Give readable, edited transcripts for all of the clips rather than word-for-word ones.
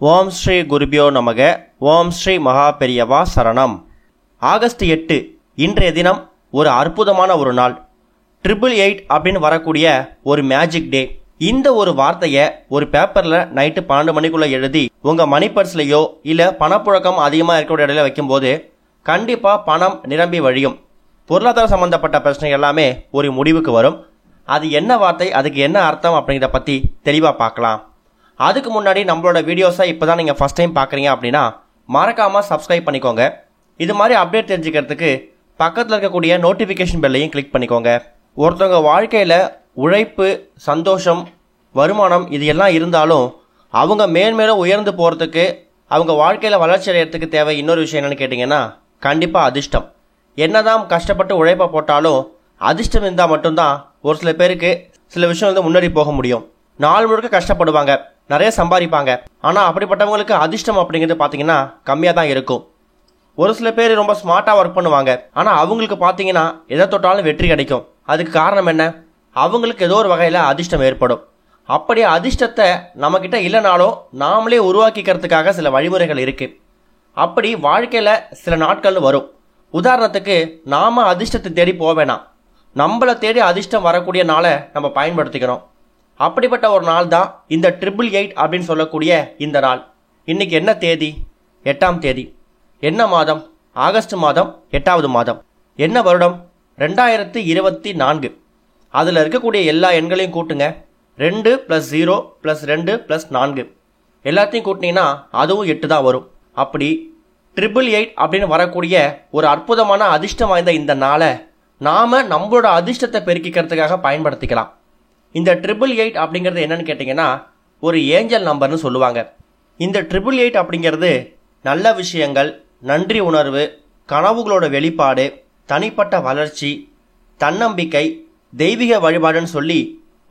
ஓம் ஸ்ரீ குருபியோ நமக. ஓம் ஸ்ரீ மகா பெரியவா சரணம். ஆகஸ்ட் 8 இன்றைய தினம் ஒரு அற்புதமான ஒரு நாள். 888 அப்படின்னு வரக்கூடிய ஒரு மேஜிக் டே. இந்த ஒரு வார்த்தையை ஒரு பேப்பரில் நைட்டு 12 மணிக்குள்ளே எழுதி உங்கள் மணி பர்ஸ்லையோ இல்லை பணப்புழக்கம் அதிகமாக இருக்கிற இடையில வைக்கும்போது கண்டிப்பாக பணம் நிரம்பி வழியும். பொருளாதார சம்பந்தப்பட்ட பிரச்சனை எல்லாமே ஒரு முடிவுக்கு வரும். அது என்ன வார்த்தை, அதுக்கு என்ன அர்த்தம் அப்படிங்கிறத பற்றி தெளிவாக பார்க்கலாம். அதுக்கு முன்னாடி நம்மளோட வீடியோஸை இப்போ தான் நீங்கள் ஃபஸ்ட் டைம் பார்க்குறீங்க அப்படின்னா மறக்காமல் சப்ஸ்கிரைப் பண்ணிக்கோங்க. இது மாதிரி அப்டேட் தெரிஞ்சுக்கிறதுக்கு பக்கத்தில் இருக்கக்கூடிய நோட்டிஃபிகேஷன் பெல்லையும் கிளிக் பண்ணிக்கோங்க. ஒருத்தவங்க வாழ்க்கையில் உழைப்பு, சந்தோஷம், வருமானம் இது எல்லாம் இருந்தாலும் அவங்க மேன்மேலும் உயர்ந்து போகிறதுக்கு, அவங்க வாழ்க்கையில் வளர்ச்சி அடைகிறதுக்கு தேவை இன்னொரு விஷயம் என்னென்னு கேட்டிங்கன்னா கண்டிப்பாக அதிர்ஷ்டம். என்னதான் கஷ்டப்பட்டு உழைப்பை போட்டாலும் அதிர்ஷ்டம் இருந்தால் மட்டும்தான் ஒரு சில பேருக்கு சில விஷயம் வந்து முன்னாடி போக முடியும். நாள் முழுக்க கஷ்டப்படுவாங்க, நிறைய சம்பாதிப்பாங்க, ஆனால் அப்படிப்பட்டவங்களுக்கு அதிர்ஷ்டம் அப்படிங்கிறது பார்த்தீங்கன்னா கம்மியாக தான் இருக்கும். ஒரு சில பேர் ரொம்ப ஸ்மார்ட்டாக ஒர்க் பண்ணுவாங்க, ஆனால் அவங்களுக்கு பார்த்தீங்கன்னா எதை தொட்டாலும் வெற்றி கிடைக்கும். அதுக்கு காரணம் என்ன? அவங்களுக்கு ஏதோ ஒரு வகையில் அதிர்ஷ்டம் ஏற்படும். அப்படி அதிர்ஷ்டத்தை நம்மக்கிட்ட இல்லைனாலும் நாமளே உருவாக்கிக்கிறதுக்காக சில வழிமுறைகள் இருக்குது. அப்படி வாழ்க்கையில் சில நாட்கள் வரும். உதாரணத்துக்கு நாம் அதிர்ஷ்டத்தை தேடி போக வேணாம், நம்மளை தேடி அதிர்ஷ்டம் வரக்கூடிய நாளை நம்ம பயன்படுத்திக்கணும். அப்படிப்பட்ட ஒரு நாள் தான் இந்த 888 அப்படின்னு சொல்லக்கூடிய இந்த நாள். இன்னைக்கு என்ன தேதி? 8ஆம் தேதி. என்ன மாதம்? ஆகஸ்ட் மாதம் 8வது மாதம். என்ன வருடம்? 2024. அதில் இருக்கக்கூடிய எல்லா எண்களையும் கூட்டுங்க. 2 + 0 + 2 + 4 எல்லாத்தையும் கூட்டினீங்கன்னா அதுவும் 8 தான் வரும். அப்படி 888 அப்படின்னு வரக்கூடிய ஒரு அற்புதமான அதிர்ஷ்டம் வாய்ந்த இந்த நாளை நாம் நம்மளோட அதிர்ஷ்டத்தை பெருக்கிக்கிறதுக்காக பயன்படுத்திக்கலாம். இந்த 888 அப்படிங்கிறது என்னன்னு கேட்டிங்கன்னா ஒரு ஏஞ்சல் நம்பர்னு சொல்லுவாங்க. இந்த 888 அப்படிங்கிறது நல்ல விஷயங்கள், நன்றி உணர்வு, கனவுகளோட வெளிப்பாடு, தனிப்பட்ட வளர்ச்சி, தன்னம்பிக்கை, தெய்வீக வழிபாடுன்னு சொல்லி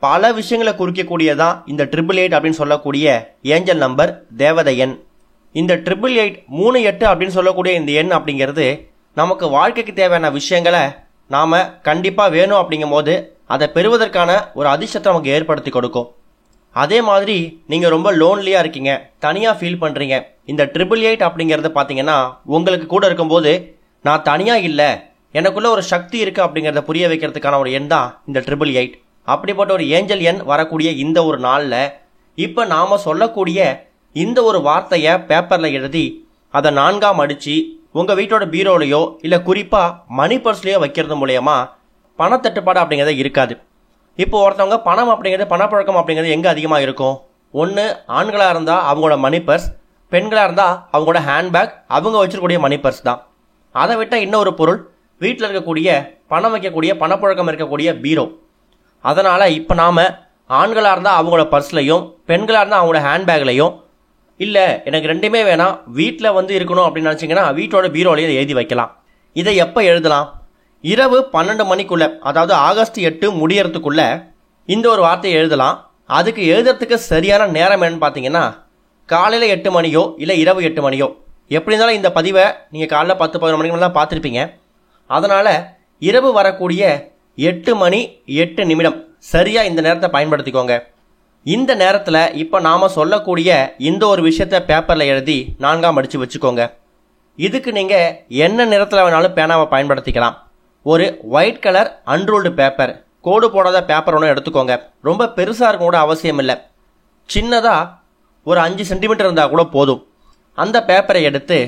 பல விஷயங்களை குறிக்கக்கூடியதான் இந்த 888 அப்படின்னு சொல்லக்கூடிய ஏஞ்சல் நம்பர், தேவதை எண். இந்த 888 38 அப்படின்னு சொல்லக்கூடிய இந்த எண் அப்படிங்கிறது நமக்கு வாழ்க்கைக்கு தேவையான விஷயங்களை நாம் கண்டிப்பாக வேணும் அப்படிங்கும் போது அதை பெறுவதற்கான ஒரு அதிர்ஷ்டத்தை நமக்கு ஏற்படுத்தி கொடுக்கும். அதே மாதிரி நீங்கள் ரொம்ப லோன்லியாக இருக்கீங்க, தனியாக ஃபீல் பண்ணுறீங்க, இந்த 888 அப்படிங்கிறது பார்த்தீங்கன்னா உங்களுக்கு கூட இருக்கும்போது நான் தனியாக இல்லை, எனக்குள்ள ஒரு சக்தி இருக்குது அப்படிங்கிறத புரிய வைக்கிறதுக்கான ஒரு எண் தான் இந்த 888. அப்படிப்பட்ட ஒரு ஏஞ்சல் எண் வரக்கூடிய இந்த ஒரு நாளில் இப்போ நாம் சொல்லக்கூடிய இந்த ஒரு வார்த்தையை பேப்பரில் எழுதி அதை 4ஆம் அடித்து உங்கள் வீட்டோட பீரோலையோ இல்லை குறிப்பாக மணி பர்ஸ்லையோ வைக்கிறது மூலயமா பணத்தட்டுப்பாடு அப்படிங்கிறத இருக்காது. இப்போ ஒருத்தவங்க பணம் அப்படிங்கிறது, பணப்பழக்கம் அப்படிங்கிறது எங்கே அதிகமாக இருக்கும்? ஒன்று ஆண்களாக இருந்தால் அவங்களோட மணி பர்ஸ், பெண்களாக இருந்தால் அவங்களோட ஹேண்ட்பேக், அவங்க வச்சிருக்கக்கூடிய மணி பர்ஸ் தான். அதை விட்டால் இன்னொரு பொருள் வீட்டில் இருக்கக்கூடிய பணம் வைக்கக்கூடிய, பணப்பழக்கம் இருக்கக்கூடிய பீரோ. அதனால் இப்போ நாம் ஆண்களாக இருந்தால் அவங்களோட பர்ஸ்லையும், பெண்களாக இருந்தால் அவங்களோட ஹேண்ட்பேக்லையும், இல்லை எனக்கு ரெண்டுமே வேணாம் வீட்டில் வந்து இருக்கணும் அப்படின்னு நினச்சிங்கன்னா வீட்டோட பீரோலையும் எழுதி வைக்கலாம். இதை எப்போ எழுதலாம்? இரவு 12 மணிக்குள்ளே, அதாவது ஆகஸ்ட் 8 முடியறதுக்குள்ளே இந்த ஒரு வார்த்தையை எழுதலாம். அதுக்கு எழுதுறதுக்கு சரியான நேரம் என்னன்னு பார்த்தீங்கன்னா காலையில் 8 மணியோ இல்லை இரவு 8 மணியோ. எப்படி இருந்தாலும் இந்த பதிவை நீங்கள் காலைல 10-11 மணிக்கு தான் பார்த்துருப்பீங்க. அதனால் இரவு வரக்கூடிய 8 மணி 8 நிமிடம் சரியாக இந்த நேரத்தை பயன்படுத்திக்கோங்க. இந்த நேரத்தில் இப்போ நாம் சொல்லக்கூடிய இந்த ஒரு விஷயத்தை பேப்பரில் எழுதி 4ஆம் அடித்து வச்சுக்கோங்க. இதுக்கு நீங்கள் என்ன நிறத்தில் வேணாலும் பேனாவை பயன்படுத்திக்கலாம். ஒரு ஒயிட் கலர் அன்ரூல்டு பேப்பர், கோடு போடாத பேப்பர் ஒன்று எடுத்துக்கோங்க. ரொம்ப பெருசாக இருக்கும் கூட அவசியம் இல்லை, சின்னதாக ஒரு 5 சென்டிமீட்டர் இருந்தால் கூட போதும். அந்த பேப்பரை எடுத்து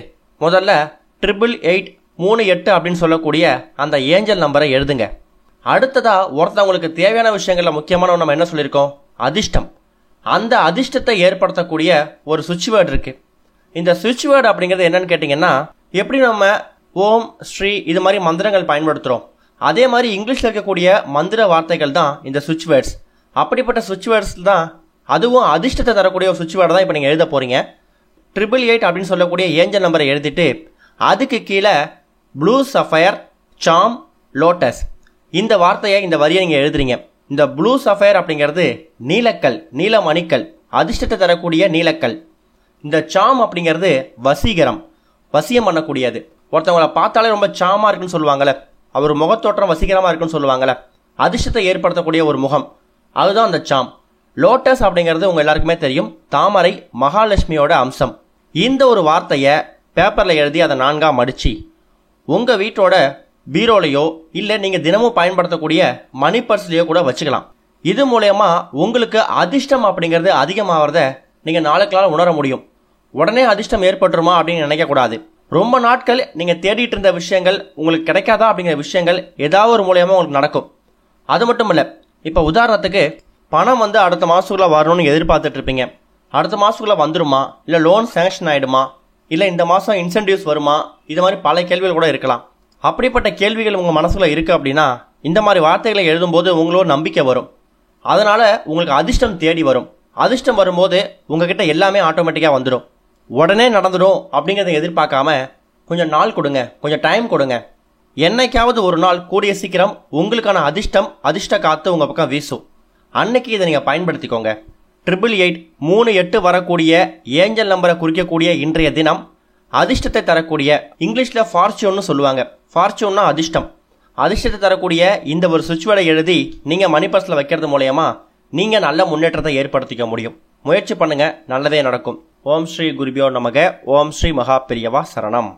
முதல்ல 88838 அப்படின்னு சொல்லக்கூடிய அந்த ஏஞ்சல் நம்பரை எழுதுங்க. அடுத்ததாக ஒருத்தவங்களுக்கு தேவையான விஷயங்களில் முக்கியமான நம்ம என்ன சொல்லியிருக்கோம்? அதிர்ஷ்டம். அந்த அதிர்ஷ்டத்தை ஏற்படுத்தக்கூடிய ஒரு சுவிட்ச் வேர்டு இருக்குது. இந்த சுவிட்ச் வேர்டு அப்படிங்கிறது என்னன்னு கேட்டிங்கன்னா, எப்படி நம்ம ஓம், ஸ்ரீ இது மாதிரி மந்திரங்கள் பயன்படுத்துகிறோம், அதே மாதிரி இங்கிலீஷில் இருக்கக்கூடிய மந்திர வார்த்தைகள் தான் இந்த சுவிட்ச் வேர்ட்ஸ். அப்படிப்பட்ட சுவிட்ச் வேர்ட்ஸ் தான், அதுவும் அதிர்ஷ்டத்தை தரக்கூடிய ஒரு சுவிட்ச் வேர்டு தான் இப்போ நீங்கள் எழுத போகிறீங்க. 888 அப்படின்னு சொல்லக்கூடிய ஏஞ்சல் நம்பரை எழுதிட்டு அதுக்கு கீழே ப்ளூ சஃபயர் சாம் லோட்டஸ் இந்த வார்த்தையை, இந்த வரியை நீங்கள் எழுதுறீங்க. இந்த ப்ளூ சஃபயர் அப்படிங்கிறது நீலக்கல், நீலமணிக்கல், அதிர்ஷ்டத்தை தரக்கூடிய நீலக்கல். இந்த சாம் அப்படிங்கிறது வசீகரம், வசியம் பண்ணக்கூடியது. ஒருத்தவங்களை பார்த்தாலே ரொம்ப சாமாக இருக்குன்னு சொல்லுவாங்கள்ல, அவர் முகத்தோற்றம் வசீகரமாக இருக்குன்னு சொல்லுவாங்கள்ல, அதிர்ஷ்டத்தை ஏற்படுத்தக்கூடிய ஒரு முகம், அதுதான் அந்த சாம். லோட்டஸ் அப்படிங்கிறது உங்க எல்லாருக்குமே தெரியும், தாமரை மகாலட்சுமியோட அம்சம். இந்த ஒரு வார்த்தையை பேப்பர்ல எழுதி அதை 4ஆ மடிச்சு உங்க வீட்டோட பீரோலையோ இல்ல நீங்க தினமும் பயன்படுத்தக்கூடிய மணி பர்ஸ்லயோ கூட வச்சுக்கலாம். இது மூலயமா உங்களுக்கு அதிர்ஷ்டம் அப்படிங்கிறது அதிகமாகிறத நீங்க நாளுக்கு நாள் உணர முடியும். உடனே அதிர்ஷ்டம் ஏற்பட்டுருமா அப்படின்னு நினைக்க கூடாது. ரொம்ப நாட்கள் நீங்க தேடிட்டு இருந்த விஷயங்கள் உங்களுக்கு கிடைக்காதா அப்படிங்கிற விஷயங்கள் ஏதாவது ஒரு மூலயமா உங்களுக்கு நடக்கும். அது மட்டும் இல்ல, இப்ப உதாரணத்துக்கு பணம் அடுத்த மாசத்துக்குள்ள வரணும்னு எதிர்பார்த்துட்டு இருப்பீங்க. அடுத்த மாசத்துக்குள்ள வந்துருமா, இல்ல லோன் சேங்ஷன் ஆயிடுமா, இல்ல இந்த மாசம் இன்சென்டிவ்ஸ் வருமா, இது மாதிரி பல கேள்விகள் கூட இருக்கலாம். அப்படிப்பட்ட கேள்விகள் உங்க மனசுல இருக்கு அப்படின்னா இந்த மாதிரி வார்த்தைகளை எழுதும்போது உங்களோட நம்பிக்கை வரும். அதனால உங்களுக்கு அதிர்ஷ்டம் தேடி வரும். அதிர்ஷ்டம் வரும்போது உங்ககிட்ட எல்லாமே ஆட்டோமேட்டிக்கா வந்துடும். உடனே நடந்துடும் அப்படிங்கறத எதிர்பார்க்காம கொஞ்சம் நாள் கொடுங்க, கொஞ்சம் டைம் கொடுங்க. என்னைக்காவது ஒரு நாள் கூடிய சீக்கிரம் உங்களுக்கான அதிர்ஷ்ட காத்து உங்க பக்கம் வீசும். அன்னைக்கு இதை நீங்க பயன்படுத்திக்கோங்க. 888 வரக்கூடிய ஏஞ்சல் நம்பரை குறிக்கக்கூடிய இன்றைய தினம் அதிர்ஷ்டத்தை தரக்கூடிய, இங்கிலீஷ்ல ஃபார்ச்சூன்னு சொல்லுவாங்க. ஃபார்ச்சூன்னா அதிர்ஷ்டம். அதிர்ஷ்டத்தை தரக்கூடிய இந்த ஒரு சுவிட்ச்வேர்டை எழுதி நீங்க மணி பர்ஸ்ல வைக்கிறது மூலயமா நீங்க நல்ல முன்னேற்றத்தை ஏற்படுத்திக்க முடியும். முயற்சி பண்ணுங்க, நல்லதே நடக்கும். ஓம் ஸ்ரீ குருபியோ நமக. ஓம் ஸ்ரீ மகா பெரியவா சரணம்.